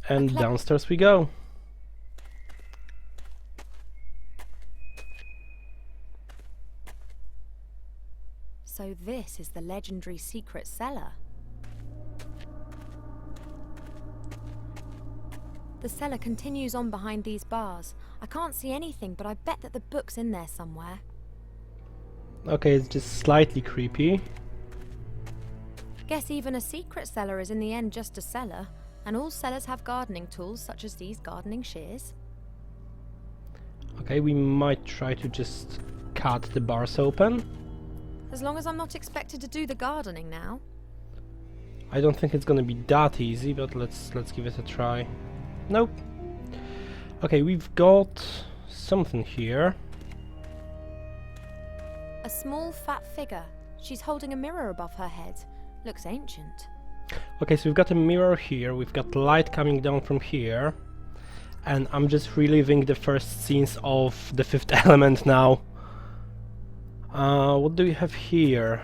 And downstairs we go. So this is the legendary secret cellar. The cellar continues on behind these bars. I can't see anything, but I bet that the book's in there somewhere. Okay, it's just slightly creepy. Guess even a secret cellar is in the end just a cellar, and all cellars have gardening tools such as these gardening shears. Okay, we might try to just cut the bars open. As long as I'm not expected to do the gardening now. I don't think it's gonna be that easy, but let's give it a try. Nope. Okay, we've got something here. A small fat figure. She's holding a mirror above her head. Looks ancient. Okay, so we've got a mirror here, we've got light coming down from here, and I'm just reliving the first scenes of The Fifth Element now. What do we have here?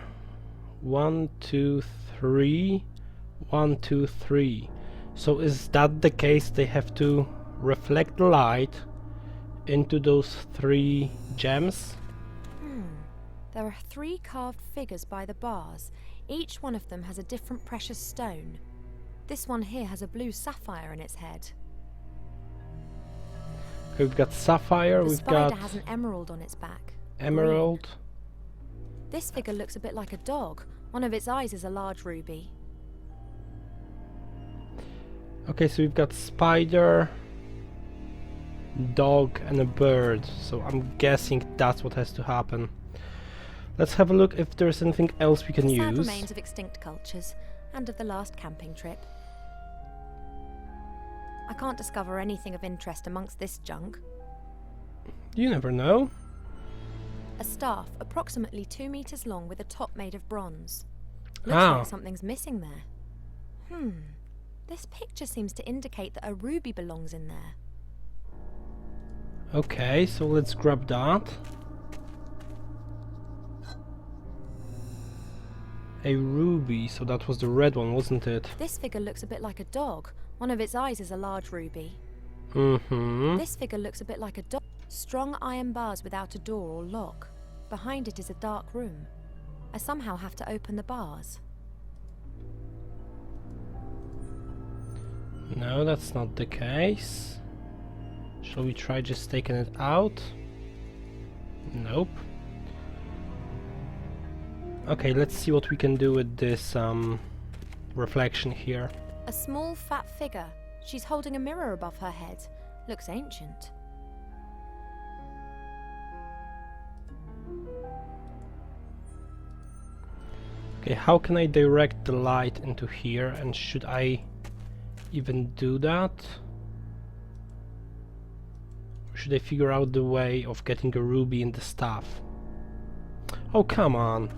1, 2, 3. 1, 2, 3. So is that the case? They have to reflect the light into those 3 gems? There are 3 carved figures by the bars. Each one of them has a different precious stone. This one here has a blue sapphire in its head. Okay, we've got sapphire, The we've spider got has an emerald on its back. emerald. Green. This figure looks a bit like a dog. One of its eyes is a large ruby. Okay, so we've got spider, dog and a bird. So I'm guessing that's what has to happen. Let's have a look if there's anything else we can Sad use. remains of extinct cultures and of the last camping trip. I can't discover anything of interest amongst this junk. You never know. A staff approximately 2 meters long with a top made of bronze. Looks Ah. like something's missing there. This picture seems to indicate that a ruby belongs in there. Okay, so let's grab that. A ruby, so that was the red one, wasn't it? This figure looks a bit like a dog. One of its eyes is a large ruby. This figure looks a bit like a dog. Strong iron bars without a door or lock. Behind it is a dark room. I somehow have to open the bars. No, that's not the case. Shall we try just taking it out? Nope. Okay, let's see what we can do with this reflection here. A small fat figure. She's holding a mirror above her head. Looks ancient. Okay, how can I direct the light into here, and should I even do that? Or should I figure out the way of getting a ruby in the staff? Oh, come on.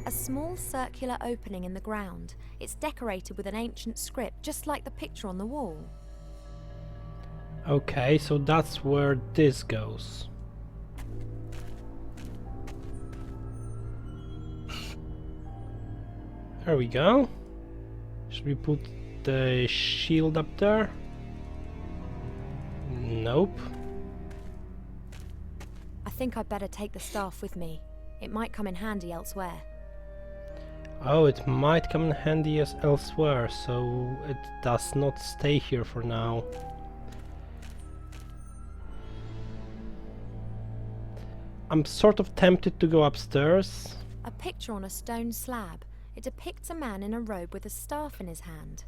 A small circular opening in the ground. It's decorated with an ancient script, just like the picture on the wall. Okay, so that's where this goes. There we go. Should we put the shield up there? Nope. I think I'd better take the staff with me. It might come in handy elsewhere. Oh, it might come in handy as elsewhere, so it does not stay here for now. I'm sort of tempted to go upstairs. A picture on a stone slab. It depicts a man in a robe with a staff in his hand.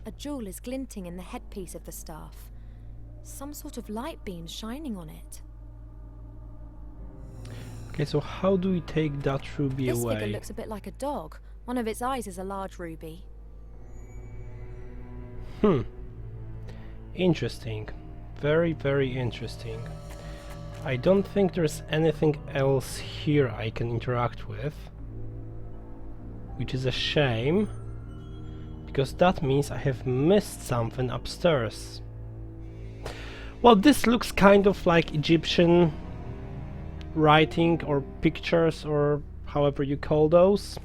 A jewel is glinting in the headpiece of the staff. Some sort of light beam shining on it. Okay, so how do we take that ruby This away? figure looks a bit like a dog. One of its eyes is a large ruby. Interesting. Very, very interesting. I don't think there's anything else here I can interact with. Which is a shame, because that means I have missed something upstairs. Well, this looks kind of like Egyptian writing or pictures or however you call those.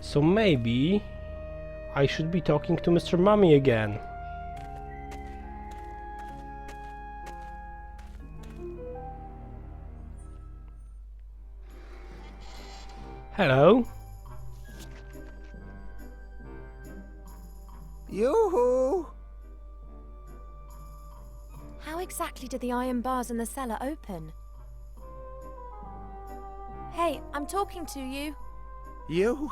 So maybe I should be talking to Mr. Mummy again. Hello. Yoo-hoo! How exactly did the iron bars in the cellar open? Hey, I'm talking to you. You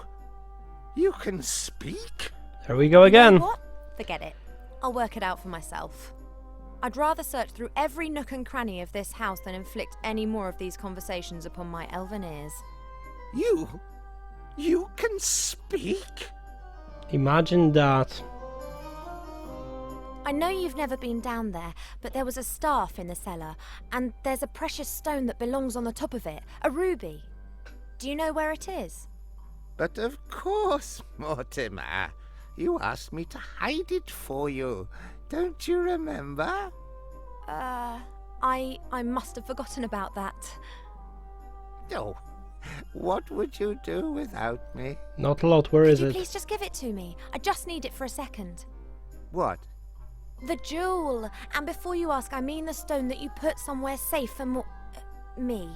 can speak? There we go You know again. what? Forget it. I'll work it out for myself. I'd rather search through every nook and cranny of this house than inflict any more of these conversations upon my elven ears. You can speak? Imagine that. I know you've never been down there, but there was a staff in the cellar, and there's a precious stone that belongs on the top of it, a ruby. Do you know where it is? But of course, Mortimer. You asked me to hide it for you. Don't you remember? I must have forgotten about that. Oh, what would you do without me? Not a lot. Where is Could you it? please just give it to me? I just need it for a second. What? The jewel. And before you ask, I mean the stone that you put somewhere safe for me.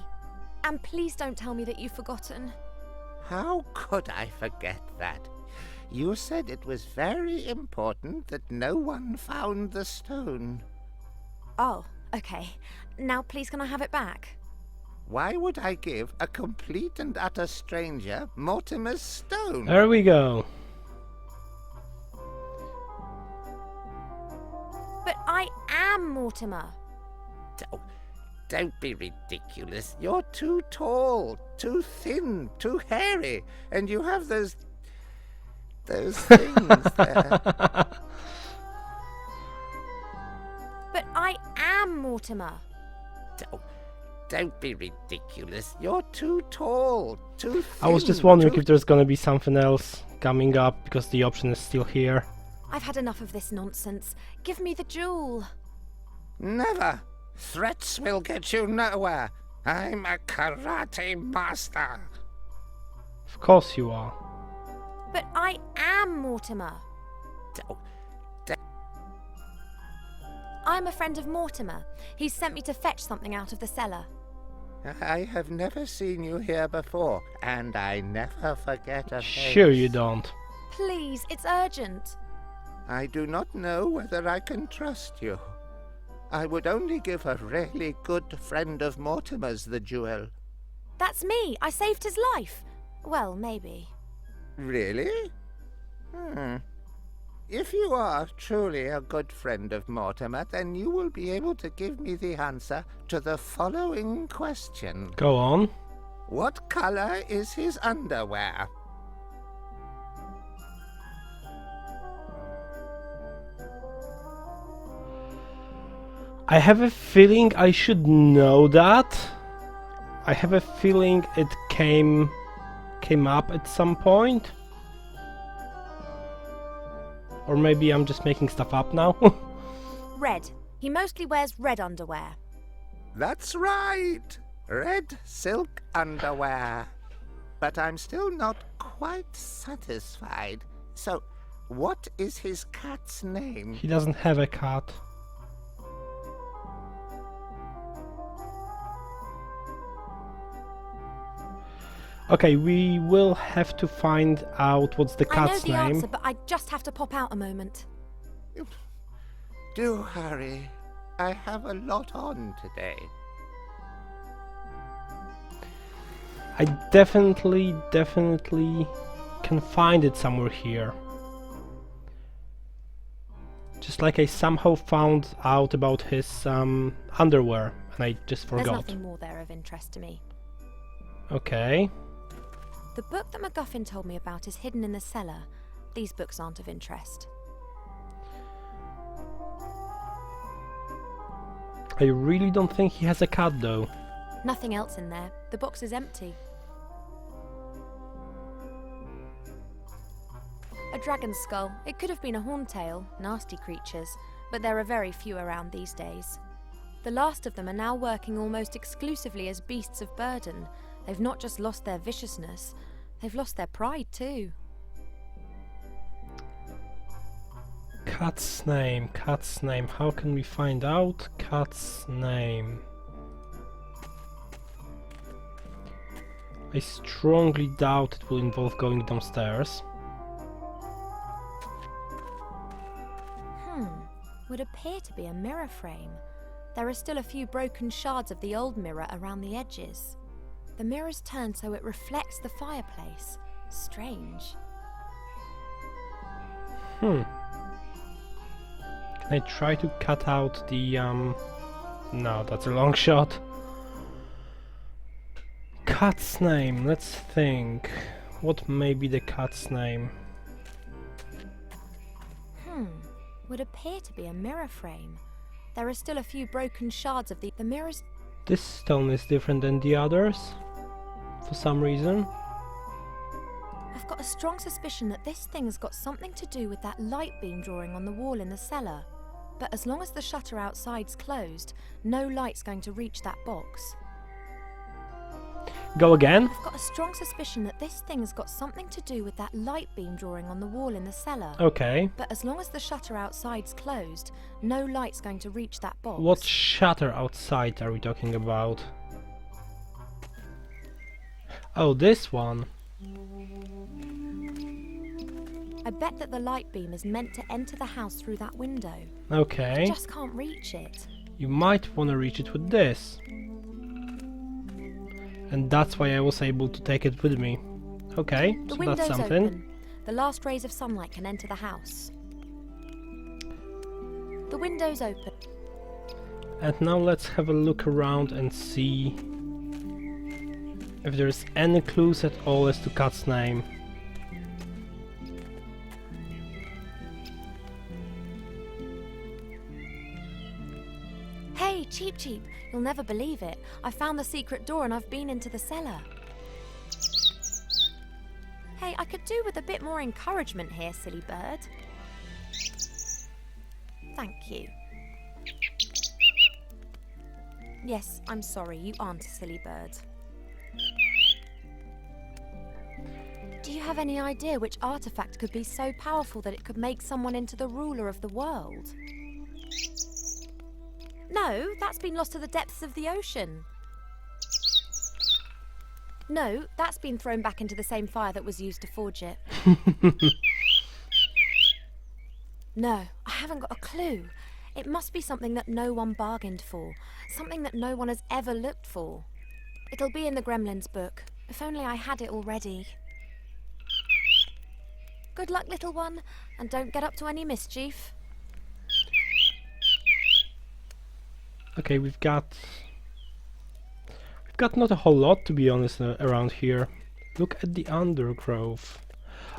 And please don't tell me that you've forgotten. How could I forget that? You said it was very important that no one found the stone. Oh, okay. Now please can I have it back? Why would I give a complete and utter stranger Mortimer's stone? There we go. But I am Mortimer. Don't be ridiculous. You're too tall, too thin, too hairy, and you have those things there. But I am Mortimer. Don't be ridiculous. You're too tall, too thin. I was just wondering if there's gonna be something else coming up because the option is still here. I've had enough of this nonsense. Give me the jewel. Never. Threats will get you nowhere. I'm a karate master. Of course you are. But I am Mortimer. I'm a friend of Mortimer. He's sent me to fetch something out of the cellar. I have never seen you here before, and I never forget a face. Sure you don't. Please, it's urgent. I do not know whether I can trust you. I would only give a really good friend of Mortimer's the jewel. That's me. I saved his life. Well, maybe. Really? If you are truly a good friend of Mortimer, then you will be able to give me the answer to the following question. Go on. What color is his underwear? I have a feeling I should know that. I have a feeling it came up at some point. Or maybe I'm just making stuff up now. Red. He mostly wears red underwear. That's right. Red silk underwear. But I'm still not quite satisfied. So, what is his cat's name? He doesn't have a cat. Okay, we will have to find out what's the cat's name. I know the answer, but I just have to pop out a moment. Do hurry. I have a lot on today. I definitely can find it somewhere here. Just like I somehow found out about his underwear, and I just forgot. There's nothing more there of interest to me. Okay. The book that MacGuffin told me about is hidden in the cellar. These books aren't of interest. I really don't think he has a cat though. Nothing else in there. The box is empty. A dragon's skull. It could have been a horntail, nasty creatures, but there are very few around these days. The last of them are now working almost exclusively as beasts of burden. They've not just lost their viciousness, they've lost their pride too. Cat's name, cat's name. How can we find out cat's name? I strongly doubt it will involve going downstairs. Would appear to be a mirror frame. There are still a few broken shards of the old mirror around the edges. The mirror's turned so it reflects the fireplace. Strange. Can I try to cut out the No, that's a long shot. Cat's name, let's think. What may be the cat's name? Would appear to be a mirror frame. There are still a few broken shards of the mirrors. This stone is different than the others, for some reason. I've got a strong suspicion that this thing's got something to do with that light beam drawing on the wall in the cellar. But as long as the shutter outside's closed, no light's going to reach that box. Go again? I've got a strong suspicion that this thing's got something to do with that light beam drawing on the wall in the cellar. Okay. But as long as the shutter outside's closed, no light's going to reach that box. What shutter outside are we talking about? Oh, this one. I bet that the light beam is meant to enter the house through that window. Okay. I just can't reach it. You might want to reach it with this. And that's why I was able to take it with me. Okay, The so window's that's something. open. The last rays of sunlight can enter the house. The window's open. And now let's have a look around and see if there's any clues at all as to Cat's name. Hey, Cheep Cheep, you'll never believe it. I found the secret door and I've been into the cellar. Hey, I could do with a bit more encouragement here, silly bird. Thank you. Yes, I'm sorry, you aren't a silly bird. Do you have any idea which artifact could be so powerful that it could make someone into the ruler of the world? No, that's been lost to the depths of the ocean. No, that's been thrown back into the same fire that was used to forge it. No, I haven't got a clue. It must be something that no one bargained for. Something that no one has ever looked for. It'll be in the Gremlins book. If only I had it already. Good luck, little one, and don't get up to any mischief. Okay, we've got not a whole lot, to be honest, around here. Look at the undergrowth.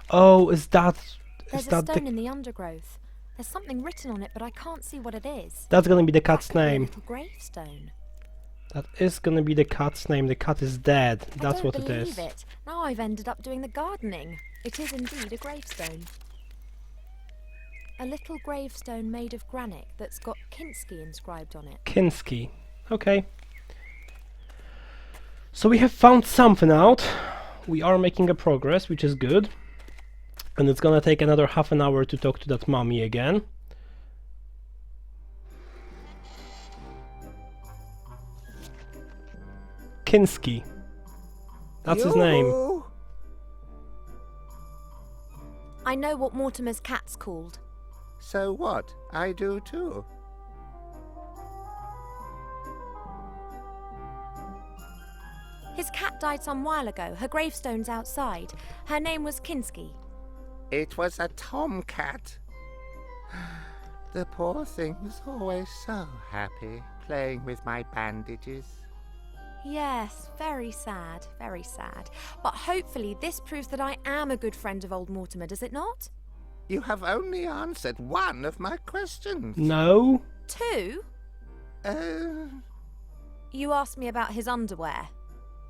Oh, There's that a stone in the undergrowth. There's something written on it, but I can't see what it is. That's gonna be the cat's That could be a name. little gravestone. That is gonna be the cat's name. The cat is dead. That's I what don't it believe is. it. Now I've ended up doing the gardening. It is indeed a gravestone. A little gravestone made of granite that's got Kinski inscribed on it. Kinski. Okay. So we have found something out. We are making a progress, which is good. And it's gonna take another half an hour to talk to that mummy again. Kinski. That's his name. Yoo-hoo! I know what Mortimer's cat's called. So what? I do too. His cat died some while ago. Her gravestone's outside. Her name was Kinski. It was a tomcat. The poor thing was always so happy playing with my bandages. Yes, very sad, very sad. But hopefully this proves that I am a good friend of old Mortimer, does it not? You have only answered one of my questions. No. 2? Uh, You asked me about his underwear.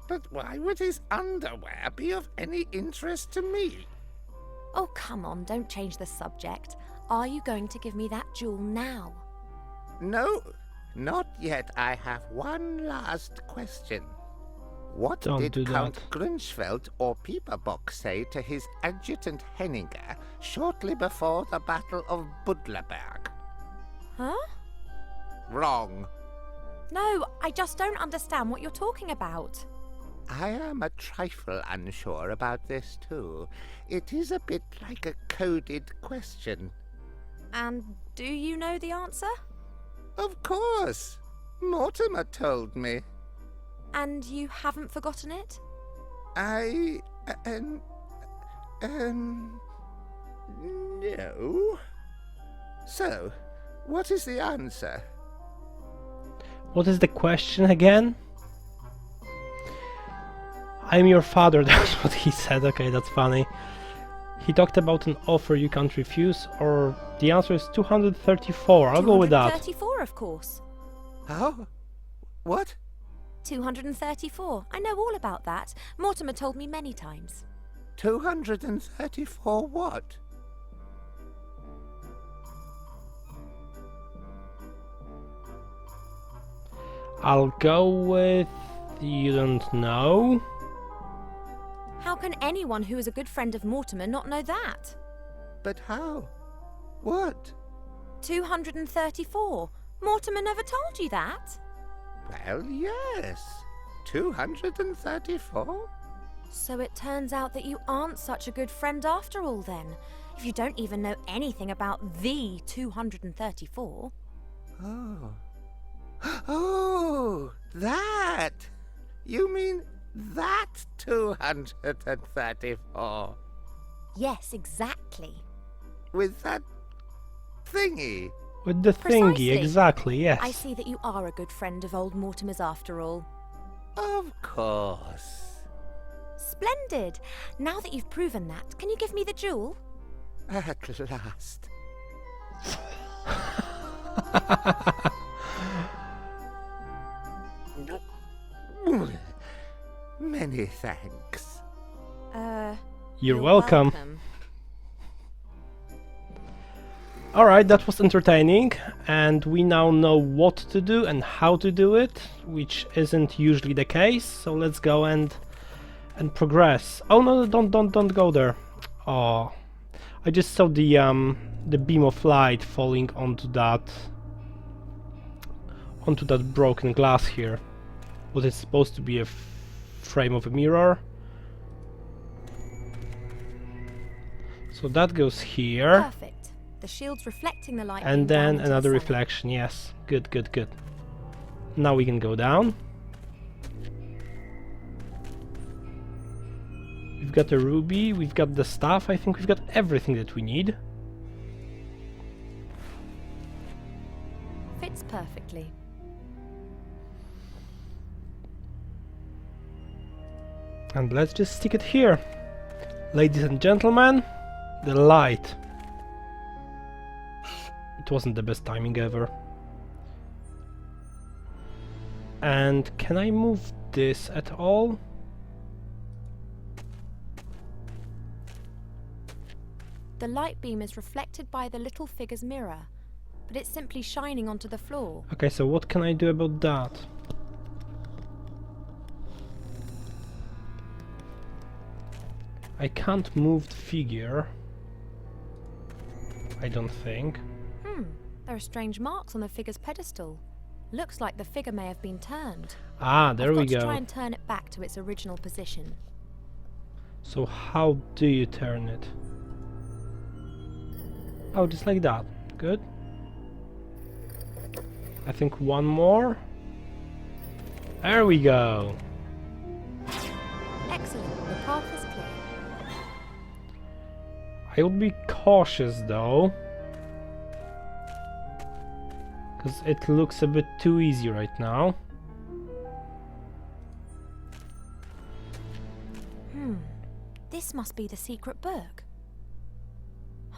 but why would his underwear be of any interest to me? Oh, come on, don't change the subject. Are you going to give me that jewel now? No, Not yet. I have one last question. What Don't did do Count that. Grunschfeld or Pieperbock say to his adjutant Henninger shortly before the Battle of Budlerberg? Huh? Wrong. No, I just don't understand what you're talking about. I am a trifle unsure about this too. It is a bit like a coded question. And do you know the answer? Of course. Mortimer told me. And you haven't forgotten it? No. So, what is the answer? What is the question again? I'm your father, that's what he said. Okay, that's funny. He talked about an offer you can't refuse, or the answer is 234. I'll go with that. 234, of course. Oh? What? 234. I know all about that. Mortimer told me many times. 234 what? I'll go with... you don't know? How can anyone who is a good friend of Mortimer not know that? But how? What? 234. Mortimer never told you that? Well, yes. 234? So it turns out that you aren't such a good friend after all then, if you don't even know anything about the 234. Oh. Oh, that! You mean that 234? Yes, exactly. With that thingy? With the thingy, Precisely. exactly, yes. I see that you are a good friend of old Mortimer's after all. Of course. Splendid! Now that you've proven that, can you give me the jewel? At last. Many thanks. You're welcome. Alright, that was entertaining, and we now know what to do and how to do it, which isn't usually the case, so let's go and progress. Oh no, don't go there. Oh, I just saw the beam of light falling onto that broken glass here. What is supposed to be a frame of a mirror. So that goes here. Perfect. The shield's reflecting the light. And beam down then into another the cellar. reflection, yes. Good, good, good. Now we can go down. We've got a ruby, we've got the staff, I think we've got everything that we need. Fits perfectly. And let's just stick it here. Ladies and gentlemen, the light. It wasn't the best timing ever. And can I move this at all? The light beam is reflected by the little figure's mirror, but it's simply shining onto the floor. Okay, so what can I do about that? I can't move the figure. I don't think. There are strange marks on the figure's pedestal. Looks like the figure may have been turned. Ah, there I've we got to go. try and turn it back to its original position. So how do you turn it? Oh, just like that. Good. I think one more. There we go. Excellent. The path is clear. I would be cautious though, because it looks a bit too easy right now. This must be the secret book.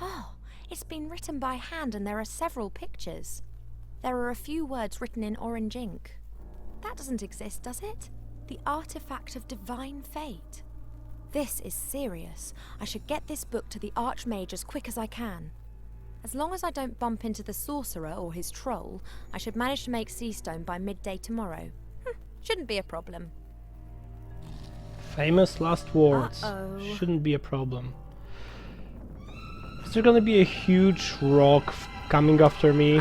Oh, it's been written by hand and there are several pictures. There are a few words written in orange ink. That doesn't exist, does it? The artifact of divine fate. This is serious. I should get this book to the Archmage as quick as I can. As long as I don't bump into the sorcerer or his troll, I should manage to make Seastone by midday tomorrow. Shouldn't be a problem. Famous last words. Uh-oh. Shouldn't be a problem. Is there gonna be a huge rock coming after me?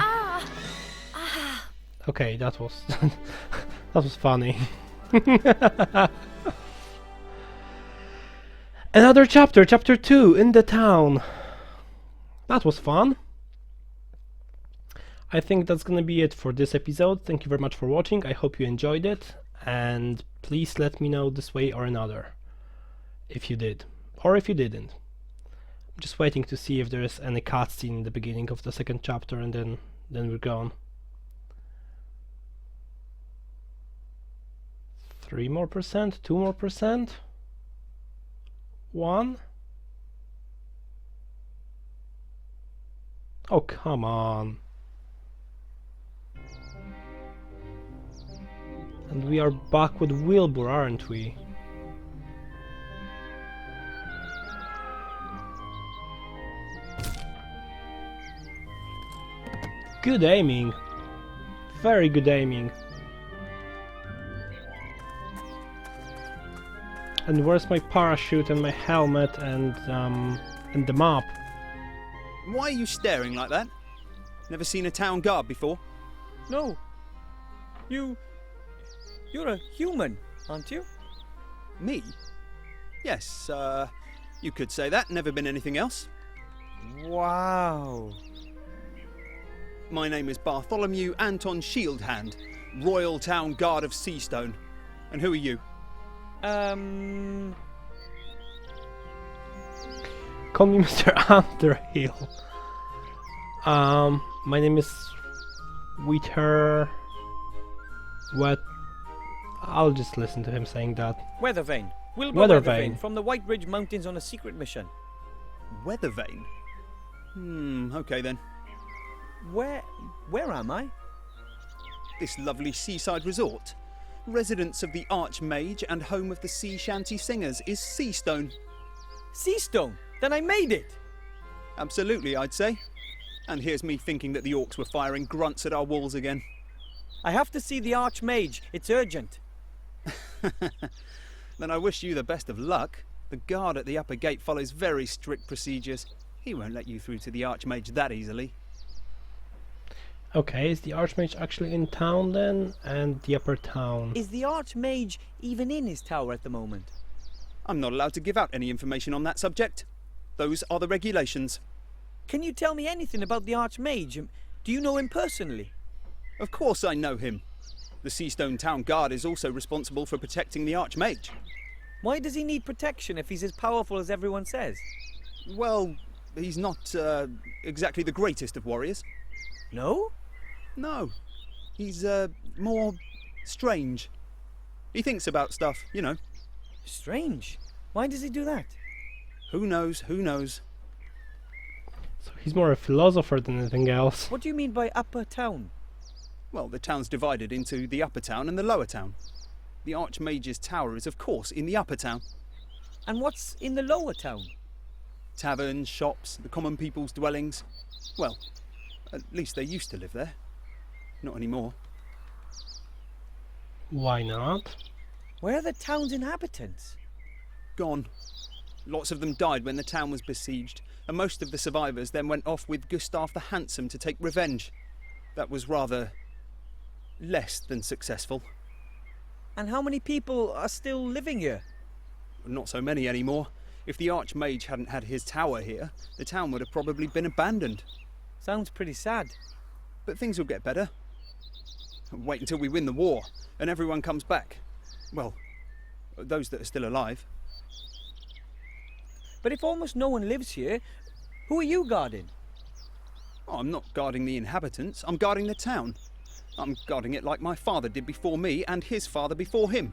Okay, that was that was funny. Another chapter, chapter 2, in the town. That was fun. I think that's gonna be it for this episode. Thank you very much for watching. I hope you enjoyed it, and please let me know this way or another if you did, or if you didn't. I'm just waiting to see if there is any cutscene in the beginning of the second chapter, and then we're gone. 3 more percent, 2 more percent, 1. Oh, come on. And we are back with Wilbur, aren't we? Good aiming. Very good aiming. And where's my parachute and my helmet and the map? Why are you staring like that? Never seen a town guard before? No. You're a human, aren't you? Me? Yes, you could say that. Never been anything else. Wow. My name is Bartholomew Anton Shieldhand, Royal Town Guard of Seastone. And who are you? Call me Mr. Underhill. My name is Wheater. What? I'll just listen to him saying that. Weathervane. Wilbur Weathervane. Weathervane from the White Ridge Mountains on a secret mission. Weathervane? Okay then. Where am I? This lovely seaside resort. Residence of the Archmage and home of the sea shanty singers is Seastone. Seastone? Then I made it! Absolutely, I'd say. And here's me thinking that the orcs were firing grunts at our walls again. I have to see the Archmage. It's urgent. Then I wish you the best of luck. The guard at the upper gate follows very strict procedures. He won't let you through to the Archmage that easily. Okay, is the Archmage actually in town then? And the upper town? Is the Archmage even in his tower at the moment? I'm not allowed to give out any information on that subject. Those are the regulations. Can you tell me anything about the Archmage? Do you know him personally? Of course I know him. The Seastone Town Guard is also responsible for protecting the Archmage. Why does he need protection if he's as powerful as everyone says? Well, he's not exactly the greatest of warriors. No? No. He's more strange. He thinks about stuff, you know. Strange. Why does he do that? Who knows, who knows. So he's more a philosopher than anything else. What do you mean by upper town? Well, the town's divided into the upper town and the lower town. The Archmage's tower is, of course, in the upper town. And what's in the lower town? Taverns, shops, the common people's dwellings. Well, at least they used to live there. Not anymore. Why not? Where are the town's inhabitants? Gone. Lots of them died when the town was besieged, and most of the survivors then went off with Gustav the Handsome to take revenge. That was rather less than successful. And how many people are still living here? Not so many anymore. If the Archmage hadn't had his tower here, the town would have probably been abandoned. Sounds pretty sad. But things will get better. Wait until we win the war, and everyone comes back. Well, those that are still alive. But if almost no one lives here, who are you guarding? Oh, I'm not guarding the inhabitants, I'm guarding the town. I'm guarding it like my father did before me and his father before him.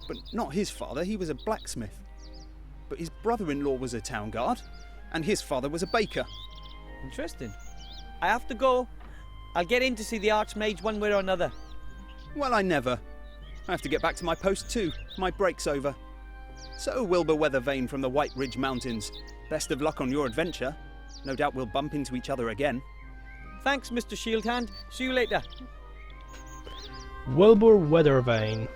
But not his father, he was a blacksmith. But his brother-in-law was a town guard, and his father was a baker. Interesting. I have to go. I'll get in to see the Archmage one way or another. Well, I never. I have to get back to my post too. My break's over. So, Wilbur Weathervane from the White Ridge Mountains, best of luck on your adventure. No doubt we'll bump into each other again. Thanks, Mr. Shieldhand. See you later. Wilbur Weathervane.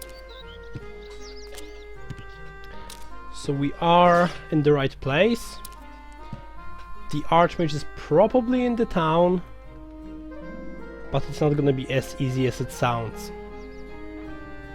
So we are in the right place. The Archmage is probably in the town, but it's not gonna be as easy as it sounds.